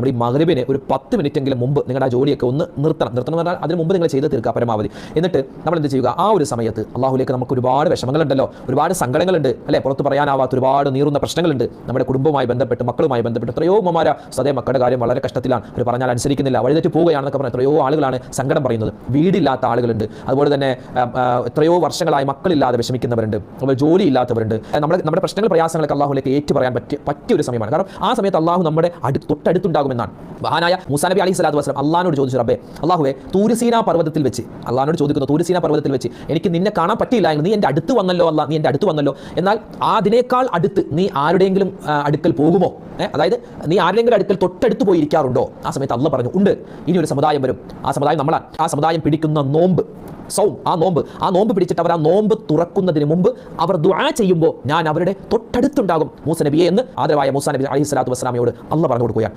നമ്മൾ ഈ മഗ്‌രിബിന് ഒരു 10 മിനിറ്റെങ്കിലും മുമ്പ് നിങ്ങളുടെ ആ ജോലിയൊക്കെ ഒന്ന് നിർത്തണം എന്ന് പറഞ്ഞാൽ അതിന് മുമ്പ് നിങ്ങൾ ചെയ്ത് തീർക്കുക പരമാവധി. എന്നിട്ട് നമ്മൾ എന്ത് ചെയ്യുക, ആ ഒരു സമയത്ത് അള്ളാഹുലേക്ക് നമുക്ക് ഒരുപാട് വിഷമങ്ങളുണ്ടല്ലോ, ഒരുപാട് സങ്കടങ്ങളുണ്ട് അല്ലേ, പുറത്ത് പറയാനാവാത്ത ഒരുപാട് നീറുന്ന പ്രശ്നങ്ങളുണ്ട്. നമ്മുടെ കുടുംബവുമായി ബന്ധപ്പെട്ട് മക്കളുമായി ബന്ധപ്പെട്ട് എത്രയോ ഉമ്മമാര സദേ മക്കളുടെ കാര്യം വളരെ കഷ്ടത്തിലാണ്, അവർ പറഞ്ഞാൽ അനുസരിക്കുന്നില്ല, വഴിതെറ്റി പോവുകയാണെന്നൊക്കെ പറഞ്ഞാൽ എത്രയോ ആളുകളാണ് സങ്കടം പറയുന്നത്. വീടില്ലാത്ത ആളുകളുണ്ട്, അതുപോലെ തന്നെ എത്രയോ വർഷങ്ങളായി മക്കളില്ലാതെ വിഷമിക്കുന്നവരുണ്ട്, അതുപോലെ ജോലി ഇല്ലാത്തവരുണ്ട്. നമ്മുടെ പ്രശ്നങ്ങൾ പ്രയാസങ്ങളൊക്കെ അള്ളാഹുലേക്ക് ഏറ്റു പറയാൻ പറ്റിയ ഒരു സമയമാണ്. കാരണം ആ സമയത്ത് അള്ളാഹു നമ്മുടെ തൊട്ടടുത്തുണ്ടാകുമെന്നാണ്. മഹാനായ മൂസാ നബി അലൈഹി സ്വലാത്തു വസ്സലാം അള്ളാഹിനോട് ചോദിച്ചു, റബ്ബേ അള്ളാഹുവേ തൂരിസീന പർവ്വതത്തിൽ വെച്ച്, അള്ളാഹിനോട് ചോദിക്കുന്നു, തൂരിസീന പർവ്വതത്തിൽ വെച്ച് എനിക്ക് നിന്നെ കാണാൻ പറ്റിയില്ല എങ്കിൽ നീ എൻ്റെ അടുത്ത് വന്നല്ലോ അല്ലാ, നീ എൻ്റെ അടുത്ത് വന്നല്ലോ, എന്നാൽ അതിനേക്കാൾ അടുത്ത് നീ ആരുടെയെങ്കിലും അടുക്കൽ പോകുമോ? അതായത് നീ ആരുടെയെങ്കിലും അടുക്കൽ തൊട്ടടുത്ത് പോയിരിക്കാറുണ്ടോ? ആ സമയത്ത് അള്ളാഹ് പറഞ്ഞു, ഉണ്ട്, ഇനി ഒരു സമുദായം വരും, ആ സമുദായം നമ്മളാണ്. ആ സമുദായം പിടിക്കുന്ന നോമ്പ് സൗം, ആ നോമ്പ് പിടിച്ചിട്ട് അവർ ആ നോമ്പ് തുറക്കുന്നതിന് മുമ്പ് അവർ ദുആ ചെയ്യുമ്പോൾ ഞാൻ അവരുടെ തൊട്ടടുത്തുണ്ടാകും മൂസ നബിയെ എന്ന് ആദരവായ മൂസാ നബി അലൈഹി സ്വലാത്തു വസ്സലാമയോട് അള്ളാഹ് പറഞ്ഞു കൊടുക്കുകയാണ്.